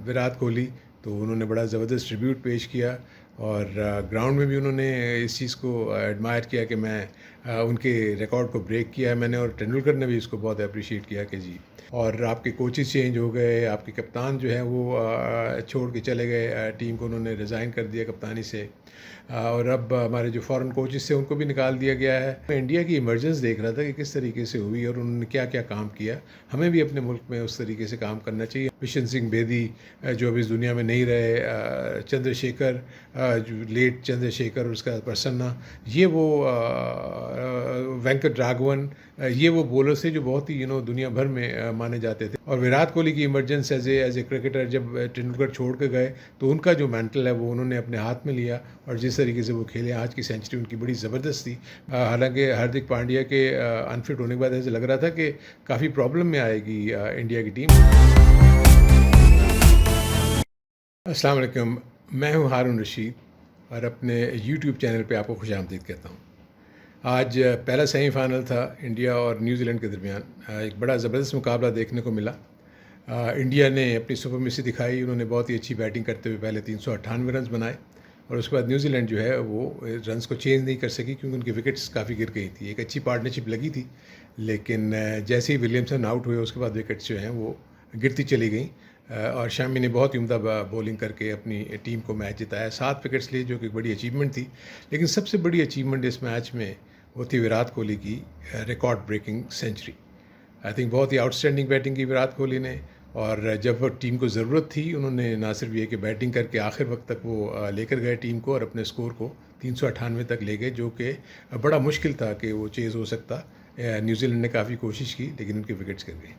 विराट कोहली, तो उन्होंने बड़ा ज़बरदस्त ट्रिब्यूट पेश किया और ग्राउंड में भी उन्होंने इस चीज़ को एडमायर किया कि मैं उनके रिकॉर्ड को ब्रेक किया है मैंने, और तेंदुलकर ने भी इसको बहुत अप्रिशिएट किया कि जी। और आपके कोचेस चेंज हो गए, आपके कप्तान जो हैं वो छोड़ के चले गए, टीम को उन्होंने रिज़ाइन कर दिया कप्तानी से, और अब हमारे जो फॉरेन कोचेस थे उनको भी निकाल दिया गया है। मैं इंडिया की इमर्जेंस देख रहा था कि किस तरीके से हुई और उन्होंने क्या क्या काम किया। हमें भी अपने मुल्क में उस तरीके से काम करना चाहिए। बिशन सिंह बेदी जो अभी इस दुनिया में नहीं रहे, चंद्रशेखर, जो लेट चंद्रशेखर और उसका प्रसन्ना, ये वो वेंकट राघवन, ये वो बॉलर्स थे जो बहुत ही दुनिया भर में माने जाते थे। और विराट कोहली की इमरजेंस एज ए क्रिकेटर जब तेंदुलकर छोड़ के गए तो उनका जो मैंटल है वो उन्होंने अपने हाथ में लिया, और जिस तरीके से वो खेले, आज की सेंचुरी उनकी बड़ी ज़बरदस्त थी। हालांकि हार्दिक पांड्या के अनफिट होने के बाद ऐसे लग रहा था कि काफ़ी प्रॉब्लम में आएगी इंडिया की टीम। अस्सलाम वालेकुम, मैं हूं हारून रशीद और अपने यूट्यूब चैनल पे आपको खुशामदीद कहता हूं। आज पहला सेमीफाइनल था इंडिया और न्यूजीलैंड के दरमियान। एक बड़ा ज़बरदस्त मुकाबला देखने को मिला। इंडिया ने अपनी सुपरमेसी दिखाई, उन्होंने बहुत ही अच्छी बैटिंग करते हुए पहले 398 रन बनाए, और उसके बाद न्यूजीलैंड जो है वो रन्स को चेंज नहीं कर सकी क्योंकि उनकी विकेट्स काफ़ी गिर गई थी। एक अच्छी पार्टनरशिप लगी थी, लेकिन जैसे ही विलियमसन आउट हुए उसके बाद विकेट्स जो हैं वो गिरती चली गई, और शामी ने बहुत ही उम्दा बॉलिंग करके अपनी टीम को मैच जिताया। 7 विकेट्स लिए, जो कि बड़ी अचीवमेंट थी। लेकिन सबसे बड़ी अचीवमेंट इस मैच में वो थी विराट कोहली की record breaking century. I think बहुत ही आउटस्टैंडिंग बैटिंग की विराट कोहली ने, और जब वो टीम को ज़रूरत थी उन्होंने ना सिर्फ ये कि बैटिंग करके आखिर वक्त तक वो लेकर गए टीम को और अपने स्कोर को 398 तक ले गए, जो कि बड़ा मुश्किल था कि वो चेज़ हो सकता। न्यूजीलैंड ने काफ़ी कोशिश की लेकिन उनके विकेट्स गिर गए।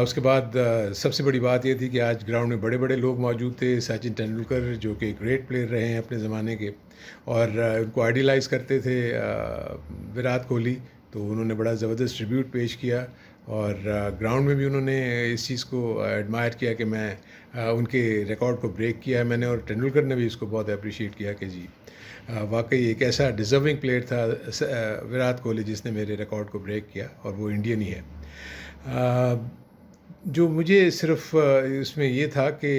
उसके बाद सबसे बड़ी बात ये थी कि आज ग्राउंड में बड़े बड़े लोग मौजूद थे। सचिन तेंदुलकर जो कि ग्रेट प्लेयर रहे हैं अपने ज़माने के, और उनको आइडियलाइज़ करते थे विराट कोहली, तो उन्होंने बड़ा ज़बरदस्त ट्रिब्यूट पेश किया, और ग्राउंड में भी उन्होंने इस चीज़ को एडमायर किया कि मैं उनके रिकॉर्ड को ब्रेक किया है मैंने, और तेंदुलकर ने भी इसको बहुत अप्रिशिएट किया कि जी वाकई एक ऐसा डिज़र्विंग प्लेयर था विराट कोहली जिसने मेरे रिकॉर्ड को ब्रेक किया, और वो इंडियन ही है। जो मुझे सिर्फ इसमें ये था कि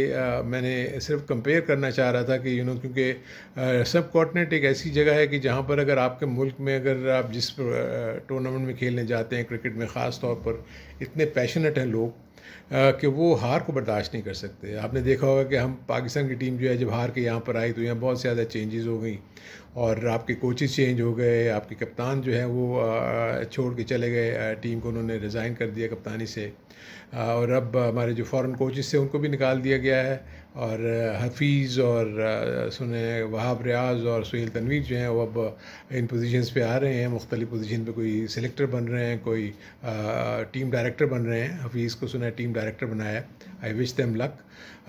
मैंने सिर्फ कंपेयर करना चाह रहा था कि क्योंकि सब कॉन्टिनेंट एक ऐसी जगह है कि जहाँ पर अगर आपके मुल्क में अगर आप जिस टूर्नामेंट में खेलने जाते हैं, क्रिकेट में ख़ास तौर पर, इतने पैशनेट हैं लोग कि वो हार को बर्दाश्त नहीं कर सकते। आपने देखा होगा कि हम पाकिस्तान की टीम जो है जब हार के यहाँ पर आई तो यहाँ बहुत ज़्यादा चेंजेस हो गई, और आपके कोचेस चेंज हो गए, आपके कप्तान जो है वो छोड़ के चले गए, टीम को उन्होंने रिज़ाइन कर दिया कप्तानी से, और अब हमारे जो फॉरेन कोचेस थे उनको भी निकाल दिया गया है, और हफीज़ और सुने वहाब रियाज और सुहेल तनवीर जो हैं वो अब इन पोजीशंस पे आ रहे हैं, मुख्तलिफ पोजीशन पे। कोई सिलेक्टर बन रहे हैं, कोई टीम डायरेक्टर बन रहे हैं। हफीज़ को सुना है टीम डायरेक्टर बनाया है, आई विश देम लक।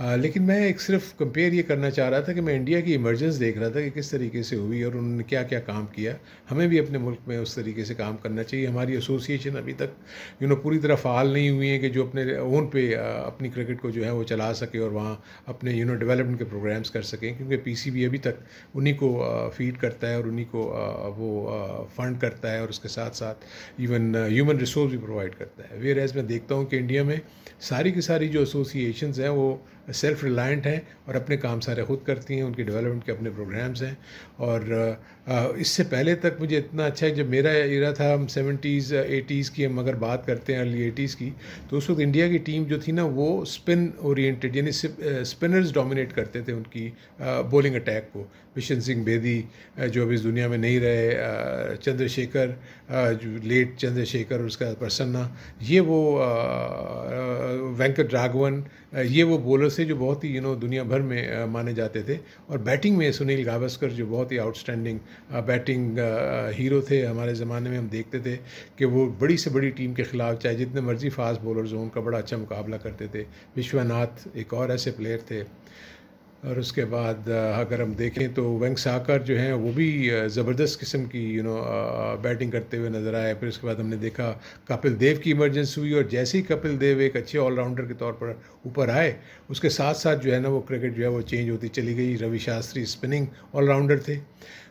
लेकिन मैं एक सिर्फ कंपेयर ये करना चाह रहा था कि मैं इंडिया की इमरजेंस देख रहा था कि किस तरीके से हुई और उन्होंने क्या क्या काम किया। हमें भी अपने मुल्क में उस तरीके से काम करना चाहिए। हमारी एसोसिएशन अभी तक पूरी तरह फ़ाल नहीं हुई है कि जो अपने ओन पे अपनी क्रिकेट को जो है वो चला सके और वहाँ अपने डेवलपमेंट के प्रोग्राम्स कर सकें, क्योंकि पीसीबी अभी तक उन्हीं को फीड करता है और उन्हीं को वो फंड करता है, और उसके साथ साथ इवन ह्यूमन रिसोर्स भी प्रोवाइड करता है। वेयर एज़ मैं देखता हूँ कि इंडिया में सारी की सारी जो एसोसिएशंस हैं वो सेल्फ रिलायंट हैं और अपने काम सारे खुद करती हैं, उनके डेवलपमेंट के अपने प्रोग्राम्स हैं। और इससे पहले तक मुझे इतना अच्छा है, जब मेरा एरा था, हम 70s 80s की हम अगर बात करते हैं, अर्ली 80s की, तो उस वक्त इंडिया की टीम जो थी ना वो स्पिन ओरिएंटेड, यानी स्पिनर्स डोमिनेट करते थे उनकी बॉलिंग अटैक को। बिशन सिंह बेदी जो अभी इस दुनिया में नहीं रहे, चंद्रशेखर, जो लेट चंद्रशेखर और उसका प्रसन्ना, ये वो वेंकट राघवन, ये वो बॉलर्स थे जो बहुत ही दुनिया भर में माने जाते थे। और बैटिंग में सुनील गावस्कर जो बहुत ही आउटस्टैंडिंग बैटिंग हीरो थे हमारे ज़माने में। हम देखते थे कि वो बड़ी से बड़ी टीम के ख़िलाफ़ चाहे जितने मर्जी फास्ट बॉलर्स हों उनका बड़ा अच्छा मुकाबला करते थे। विश्वनाथ एक और ऐसे प्लेयर थे। और उसके बाद अगर हम देखें तो वेंकसाकर जो हैं वो भी ज़बरदस्त किस्म की बैटिंग करते हुए नज़र आए। फिर उसके बाद हमने देखा कपिल देव की इमरजेंस हुई, और जैसे ही कपिल देव एक अच्छे ऑलराउंडर के तौर पर ऊपर आए, उसके साथ साथ जो है ना वो क्रिकेट जो है वो चेंज होती चली गई। रवि शास्त्री स्पिनिंग ऑलराउंडर थे।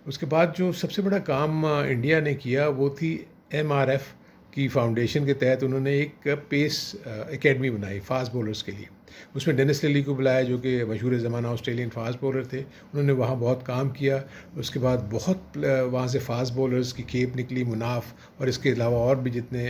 उसके बाद जो सबसे बड़ा काम इंडिया ने किया वो थी MRF, की फाउंडेशन के तहत उन्होंने एक पेस एकेडमी बनाई फ़ास्ट बॉलर्स के लिए। उसमें डेनिस लिली को बुलाया, जो कि मशहूर ज़माना ऑस्ट्रेलियन फ़ास्ट बॉलर थे। उन्होंने वहाँ बहुत काम किया। उसके बाद बहुत वहाँ से फ़ास्ट बॉलर्स की खेप निकली, मुनाफ और इसके अलावा और भी जितने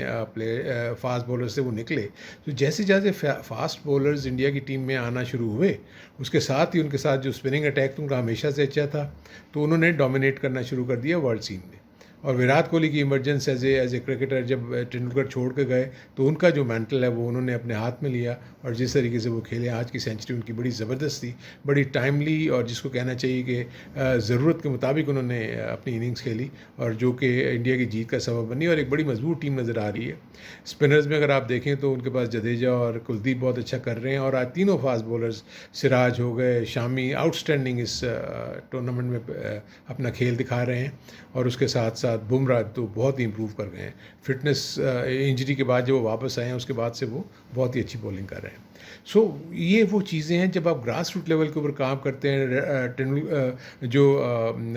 फ़ास्ट बॉलर्स थे वो निकले। तो जैसे जैसे फ़ास्ट बॉलर्स इंडिया की टीम में आना शुरू हुए, उसके साथ ही उनके साथ जो स्पिनिंग अटैक तो उनका हमेशा से अच्छा था, तो उन्होंने डोमिनेट करना शुरू कर दिया वर्ल्ड सीन में। और विराट कोहली की इमरजेंस एज ए क्रिकेटर जब तेंदुलकर छोड़ के गए, तो उनका जो मैंटल है वो उन्होंने अपने हाथ में लिया और जिस तरीके से वो खेले, आज की सेंचुरी उनकी बड़ी ज़बरदस्त थी, बड़ी टाइमली, और जिसको कहना चाहिए कि ज़रूरत के मुताबिक उन्होंने अपनी इनिंग्स खेली और जो कि इंडिया की जीत का सबब बनी और एक बड़ी मजबूत टीम नज़र आ रही है। स्पिनर्स में अगर आप देखें तो उनके पास जडेजा और कुलदीप बहुत अच्छा कर रहे हैं, और आज तीनों फास्ट बॉलर्स, सिराज हो गए, शामी, आउटस्टैंडिंग इस टूर्नामेंट में अपना खेल दिखा रहे हैं। और उसके साथ साथ बुमराह तो बहुत ही इम्प्रूव कर गए हैं। फिटनेस इंजरी के बाद जब वो वापस आए हैं, उसके बाद से वो बहुत ही अच्छी बॉलिंग कर रहे हैं। सो ये वो चीज़ें हैं, जब आप ग्रास रूट लेवल के ऊपर काम करते हैं।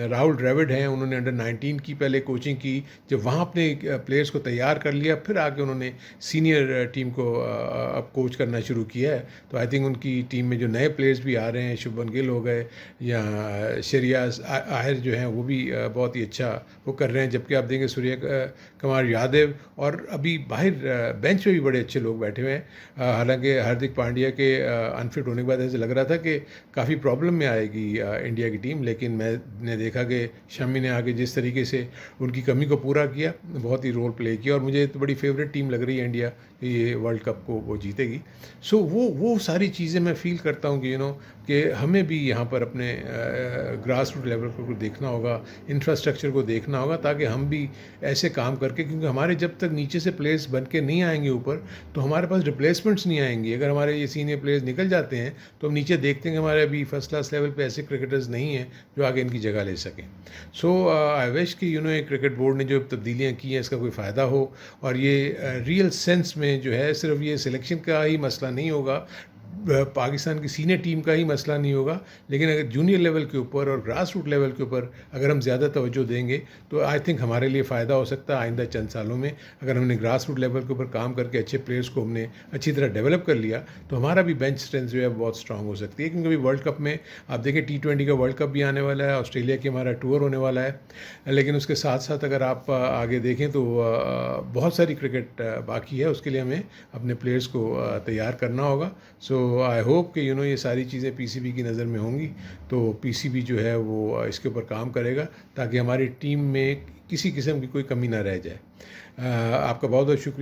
राहुल द्रविड़ हैं, उन्होंने अंडर 19 की पहले कोचिंग की, जब वहाँ अपने प्लेयर्स को तैयार कर लिया, फिर आके उन्होंने सीनियर टीम को अब कोच करना शुरू किया है। तो आई थिंक उनकी टीम में जो नए प्लेयर्स भी आ रहे हैं, शुभमन गिल हो गए या शरियाज आहिर जो हैं, वो भी बहुत ही अच्छा वो कर रहे हैं। जबकि आप देखेंगे सूर्य कुमार यादव और अभी बाहर बेंच पे भी बड़े अच्छे लोग बैठे हुए हैं। हालांकि हार्दिक पांड्या के अनफिट होने के बाद ऐसे लग रहा था कि काफ़ी प्रॉब्लम में आएगी इंडिया की टीम, लेकिन मैंने देखा कि शमी ने आगे जिस तरीके से उनकी कमी को पूरा किया, बहुत ही रोल प्ले किया, और मुझे तो बड़ी फेवरेट टीम लग रही है इंडिया कि ये वर्ल्ड कप को वो जीतेगी। सो वो सारी चीज़ें मैं फील करता हूँ कि कि हमें भी यहाँ पर अपने ग्रास रूट लेवल पर देखना होगा, इंफ्रास्ट्रक्चर को देखना होगा, ताकि हम भी ऐसे काम करके, क्योंकि हमारे जब तक नीचे से प्लेयर्स बन के नहीं आएंगे ऊपर, तो हमारे पास रिप्लेसमेंट्स नहीं आएंगी। अगर हमारे ये सीनियर प्लेयर्स निकल जाते हैं तो हम नीचे देखते हैं कि हमारे अभी फर्स्ट क्लास लेवल पे ऐसे क्रिकेटर्स नहीं हैं जो आगे इनकी जगह ले सकें। सो आई विश कि एक क्रिकेट बोर्ड ने जो तब्दीलियाँ की हैं, इसका कोई फ़ायदा हो, और ये रियल सेंस में जो है, सिर्फ ये सिलेक्शन का ही मसला नहीं होगा, पाकिस्तान की सीनियर टीम का ही मसला नहीं होगा, लेकिन अगर जूनियर लेवल के ऊपर और ग्रास रूट लेवल के ऊपर अगर हम ज़्यादा तवज्जो देंगे, तो आई थिंक हमारे लिए फ़ायदा हो सकता है आइंदा चंद सालों में। अगर हमने ग्रास रूट लेवल के ऊपर काम करके अच्छे प्लेयर्स को हमने अच्छी तरह डेवलप कर लिया, तो हमारा भी बेंच स्ट्रेंथ जो है बहुत स्ट्रांग हो सकती है। क्योंकि अभी वर्ल्ड कप में आप देखें, T20 का वर्ल्ड कप भी आने वाला है, ऑस्ट्रेलिया की हमारा टूर होने वाला है, लेकिन उसके साथ साथ अगर आप आगे देखें तो बहुत सारी क्रिकेट बाकी है, उसके लिए हमें अपने प्लेयर्स को तैयार करना होगा। सो आई होप कि ये सारी चीज़ें पीसीबी की नज़र में होंगी, तो पीसीबी जो है वो इसके ऊपर काम करेगा, ताकि हमारी टीम में किसी किस्म की कोई कमी ना रह जाए। आपका बहुत बहुत शुक्रिया।